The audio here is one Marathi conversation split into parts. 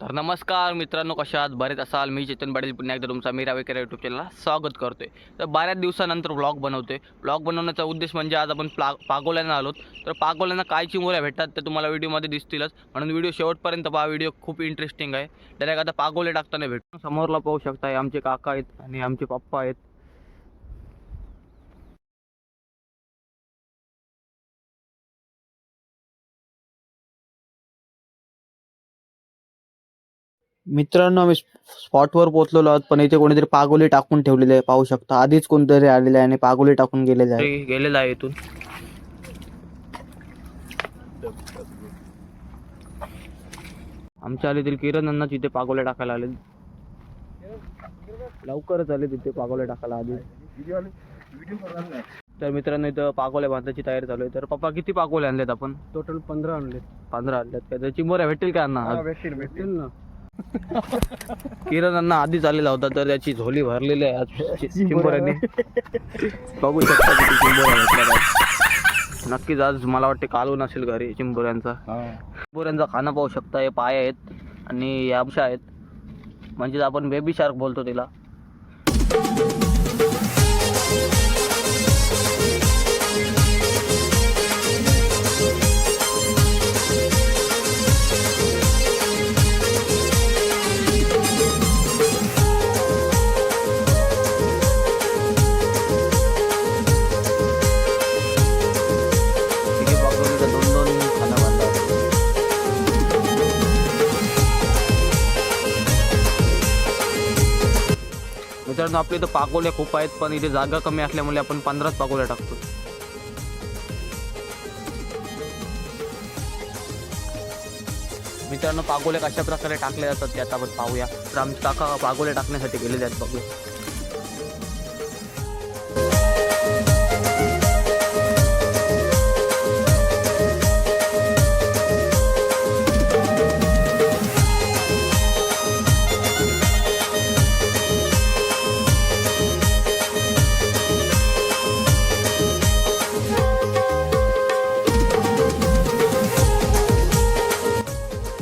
तर नमस्कार मित्रांनो, कशा आहात? बरेच असाल. मी चेतन पाटील पुन्हा एकदा तुमचा मीरा वेकर यूट्यूब चॅनलला स्वागत करतोय. तर बऱ्याच दिवसानंतर व्लॉग बनवतोय. व्लॉग बनवण्याचा उद्देश म्हणजे आज आपण पागोल्यांना आलोत. तर पागोल्यांना काय चिमुऱ्या भेटतात ते तुम्हाला व्हिडिओमध्ये दिसतीलच, म्हणून व्हिडिओ शेवटपर्यंत पहा. व्हिडिओ खूप इंटरेस्टिंग आहे. डायरेक्ट आता पागोले टाकताना भेटतो. समोरला पाहू शकता, आमचे काका आहेत आणि आमचे पप्पा आहेत. मित्रांनो, आम्ही स्पॉटवर पोहोचलेलो आहोत, पण इथे कोणीतरी पागोली टाकून ठेवलेले आहे. पाहू शकता, आधीच कोणतरी आलेले आहे आणि पागोली टाकून गेलेले आहे. गेलेला आहे इथून. आमच्या आले किरण अण्णा तिथे पागोले टाकायला आले. लवकरच आले तिथे पागोले टाकायला आधी. तर मित्रांनो, इथं पागोले बांधायची तयारी चालू आहे. तर पप्पा, किती पागोले आणलेत आपण? टोटल 15 आणले. 15 आणलेत का? तर चिंबोऱ्या भेटतील का अण्णा? भेटतील ना. किरण अण्णा आधी चाललेला होता, तर त्याची झोली भरलेली आहे आज चिंबोऱ्याने. बघू शकता किती चिंबोऱ्या भेटल्या आज. नक्कीच आज मला वाटते कालवून असेल घरी चिंबोऱ्यांचा. चिंबोऱ्यांचा खाना पाहू शकता. हे पाय आहेत आणि आमशा आहेत, म्हणजे आपण बेबी शार्क बोलतो तिला. मित्रांनो, आपले इथं पागोल्या खूप आहेत, पण इथे जागा कमी असल्यामुळे आपण 15च पागोल्या टाकतो. मित्रांनो, पागोल्या कशा प्रकारे टाकल्या जातात ते आता आपण पाहूया. तर आमचे काका पागोल्या टाकण्यासाठी गेलेले आहेत. बघूया.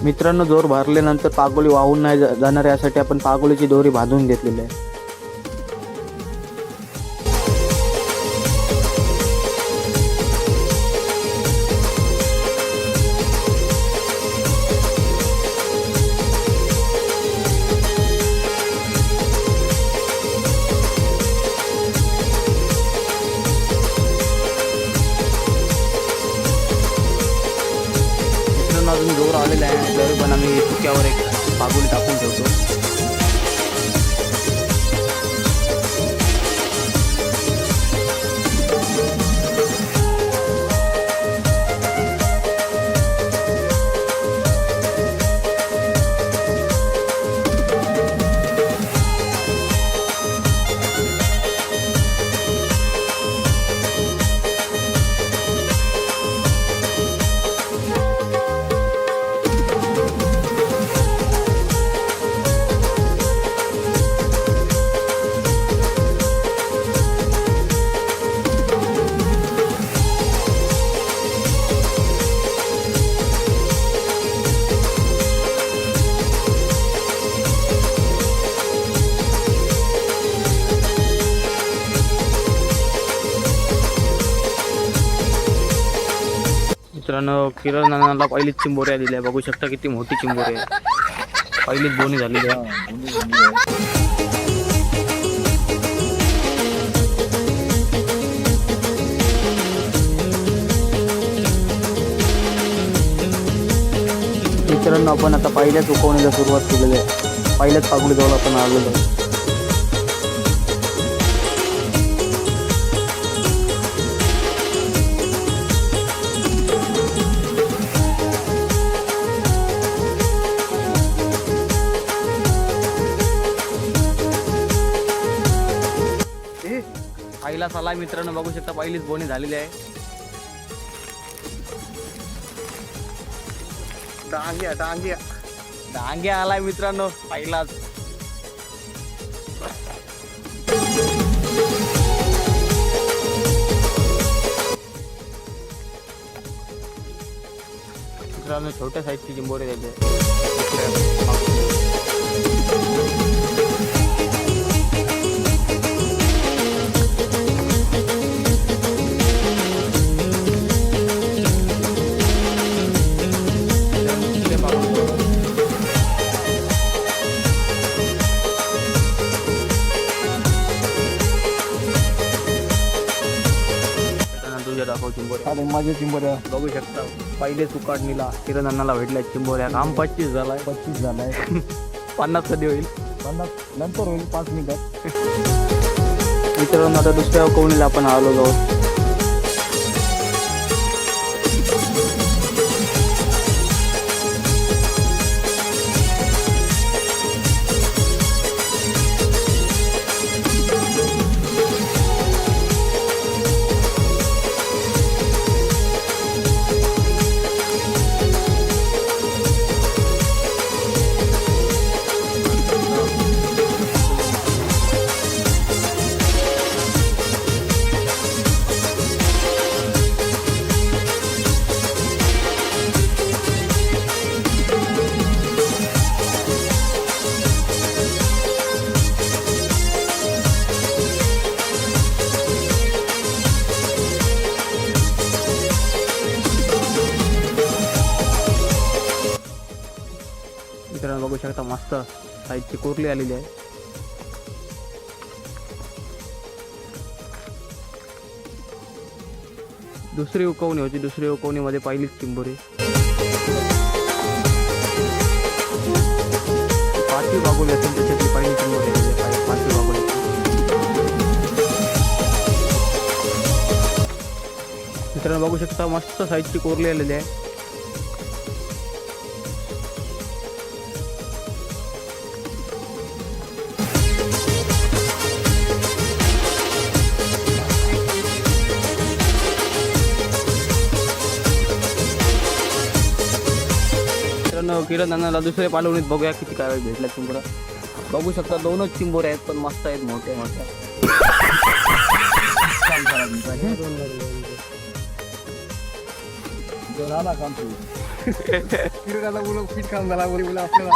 मित्रांनो, जोर भरल्यानंतर पागोली वाहून नाही जाणार यासाठी आपण पागोलीची दोरी बांधून घेतलेली आहे. अजून जोर आलेला आहे, तरी पण आम्ही चुक्यावर एक पागोली टाकून ठेवतो. मित्रांनो, किरण अण्णाला पहिलीच चिंबोऱ्या दिल्या. बघू शकता किती मोठी चिंबोरी आहे. पहिलीच बोनी झालेली आहे. मित्रांनो, आपण आता पहिल्याच उकवण्याला सुरुवात केलेली आहे. पहिल्याच पागोली जवळ आपण आलेलो आहे. पहिला साला मित्रांनो, बघू शकता पहिलीच बोनी झालेली आहे. डांग्या आलाय मित्रांनो, पहिलाच. मित्रांनो छोट्या साईजची चिंबोरी द्यायची. दाखव चिंबोऱ्या. अरे माझ्या चिंबोऱ्या बघू शकता पहिले सुकाडणीला किरण अण्णाला भेटल्या चिंबोऱ्या. काम 25 झालाय. 25 झालाय. 50 कधी होईल? 50 नंतर होईल 5 मिनिटात. मित्रांनो आता दुसऱ्या कोणीला आपण आलो आहोत. मित्रांनो बघू शकता मस्त साईजची कोरली आलेली आहे. दुसरी उकवणी होती. दुसरी उकवणीमध्ये पहिलीच चिंबोरी. पाचवी बागोली असेल त्याच्यातली पहिली चिंबोरी आलेली आहे. पाचवी बागोली. मित्रांनो बघू शकता मस्त साईजची कोरली आलेली आहे. किरण अण्णाला दुसऱ्या पालवणीत बघूया किती काय भेटल्या चिंबोऱ्या. बघू शकता 2च चिंबोऱ्या आहेत पण मस्त आहेत. मोठ्या मोठ्या. झाला काम किरणाला बोलू फिट काम झाला बोल आपल्याला.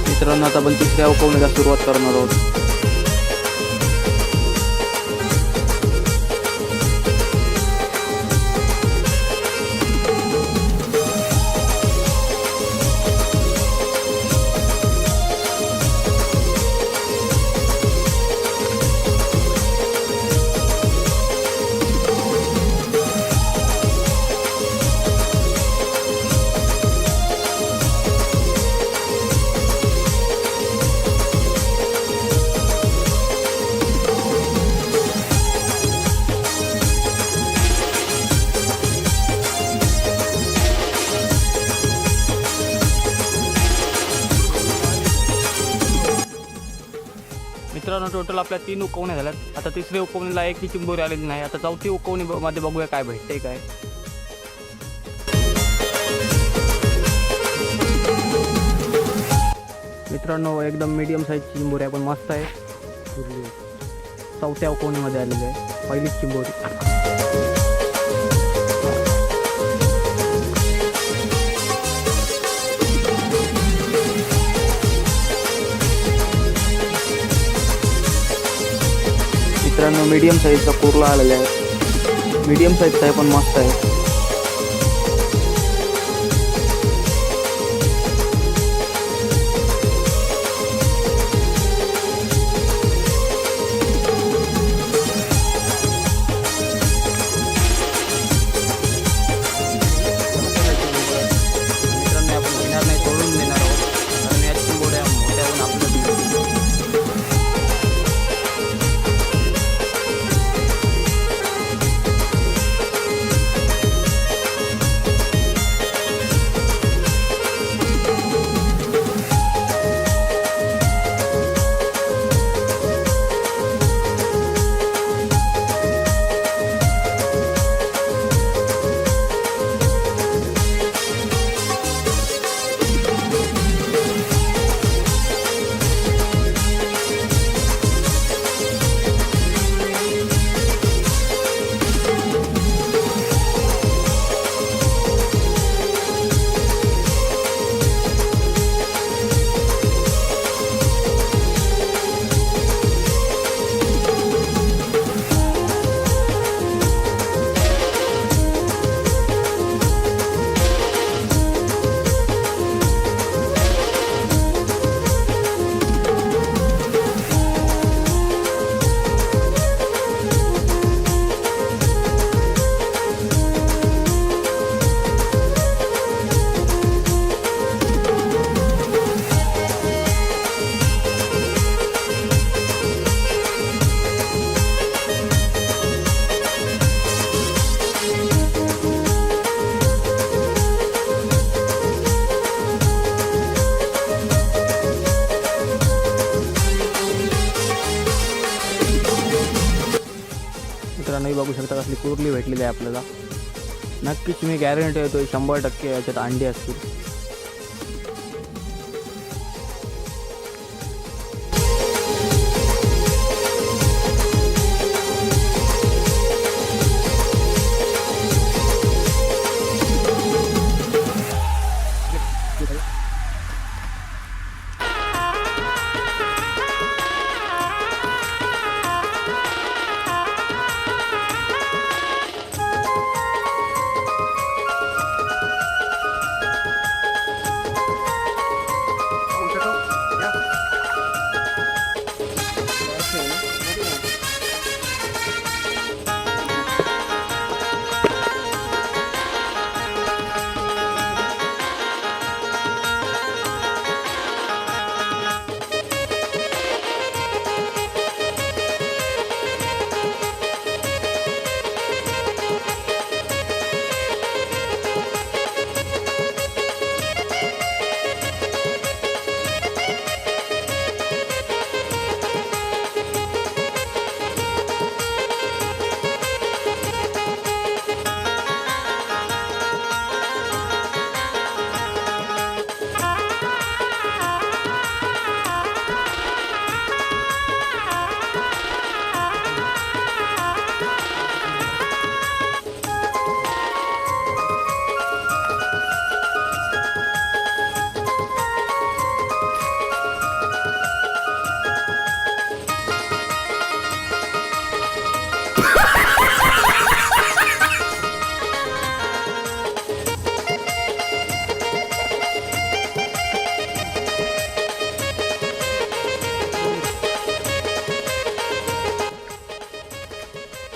मित्रांनो आता आपण तिसऱ्या उकवणीला सुरुवात करणार आहोत. मित्रांनो टोटल आपल्या 3 उकवण्या झाल्यात. आता तिसऱ्या उकवणीला एकही चिंबोरी आलेली नाही. आता चौथी उकवणीमध्ये बघूया काय भेटते काय. मित्रांनो एकदम मीडियम साईजची चिंबोरी आहे पण मस्त आहे. चौथ्या उकवणीमध्ये आलेली आहे पहिलीच चिंबोरी. मित्रांनो मीडियम साईजचा कोरला आलेला आहे. मीडियम साईजचा आहे पण मस्त आहे. मित्रांनो आपण घेणार नाही सोडून देणार आहोत कारण या चिंबोऱ्या मोठ्याहून आपलं मित्रांनो बघू शकता कसली कुर्ली भेटलेली आहे आपल्याला. नक्कीच मी गॅरंटी देतो 100% याच्यात अंडी असतील.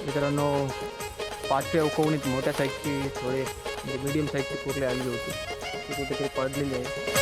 मित्रांनो 5व्या उकवणीत मोठ्या साईजची थोडे म्हणजे मीडियम साईजची कुर्ली आली होती, ती कुठेतरी पडलेली आहे.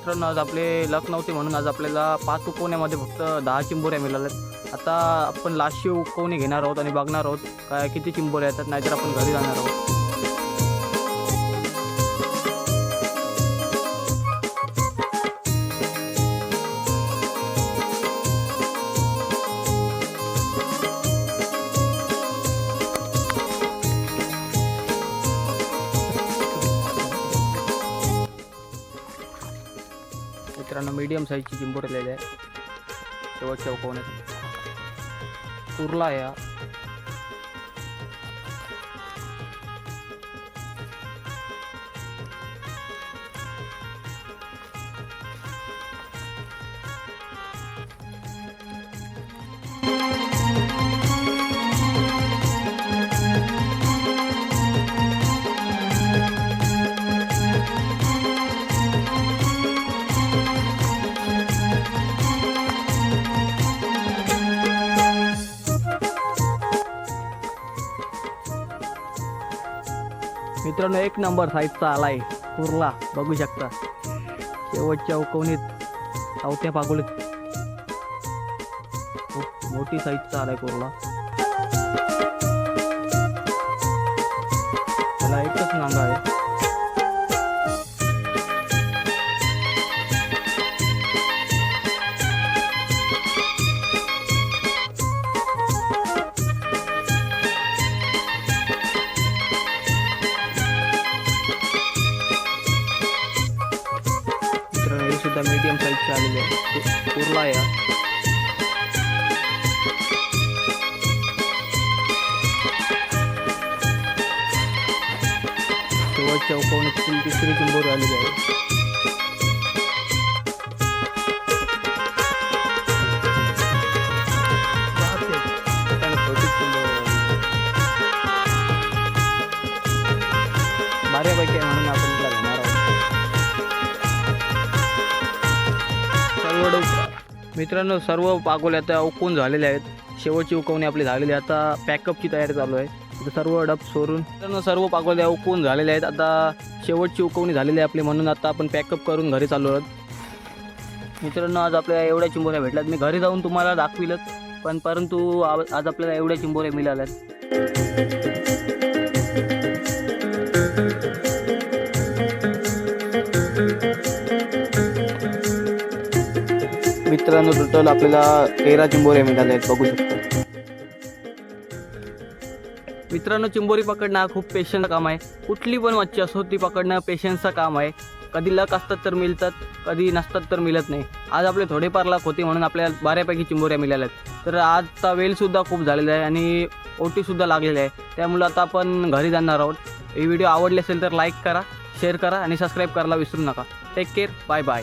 मित्रांनो आज आपले लक नव्हते म्हणून आज आपल्याला 5 उकवण्यामध्ये फक्त 10 चिंबोऱ्या मिळाल्यात. आता आपण लास्टची उकवणी घेणार आहोत आणि बघणार आहोत काय किती चिंबोऱ्या येतात, नाहीतर आपण घरी जाणार आहोत. मित्रांनो मीडियम साईजची चिंबोरलेली आहे. शेवटच्या उकवण्यात कुर्ला आहे हा. मित्रांनो 1 नंबर साईजचा आलाय कुर्ला, बघू शकता. शेवटच्या उकवणीत 4थ्या पागोलीत खूप मोठी साईजचा आलाय कुर्ला. त्याला एकच नांगा आहे. सुद्धा मीडियम साईजचे आलेले आहे. कुर्ला आहे. शेवटच्या उकवणीत 3री चिंबोरी आलेली आहे. बऱ्यापैकी म्हणून आपण घेणार आहोत. मित्रांनो सर्व पागोले आता उकवून झालेले आहेत. शेवटची उकवणी आपली झालेली आहे. आता पॅकअपची तयारी चालू आहे. आता सर्व डब सोडून मित्रांनो सर्व पागोल्या उकवून झालेल्या आहेत. आता शेवटची उकवणी झालेली आहे आपली, म्हणून आता आपण पॅकअप करून घरी चाललो आहोत. मित्रांनो आज आपल्याला एवढ्या चिंबोऱ्या भेटल्यात. मी घरी जाऊन तुम्हाला दाखविलच, परंतु आज आपल्याला एवढ्या चिंबोऱ्या मिळाल्यात. मित्रांनो टोटल आपल्याला 13 चिंबोऱ्या मिळाल्या आहेत, बघू शकता. मित्रांनो चिंबोरी पकडणं हा खूप पेशन्सचं काम आहे. कुठली पण मच्छी असो ती पकडणं पेशन्सचं काम आहे. कधी लक असतात तर मिळतात, कधी नसतात तर मिळत नाही. आज आपले थोडेफार लक होते म्हणून आपल्याला बऱ्यापैकी चिंबोऱ्या मिळाल्या आहेत. तर आजचा वेलसुद्धा खूप झालेला आहे आणि ओटीसुद्धा लागलेला आहे. त्यामुळे आता आपण घरी जाणार आहोत. ही व्हिडिओ आवडली असेल तर लाईक करा, शेअर करा आणि सबस्क्राईब करायला विसरू नका. Take care, bye bye.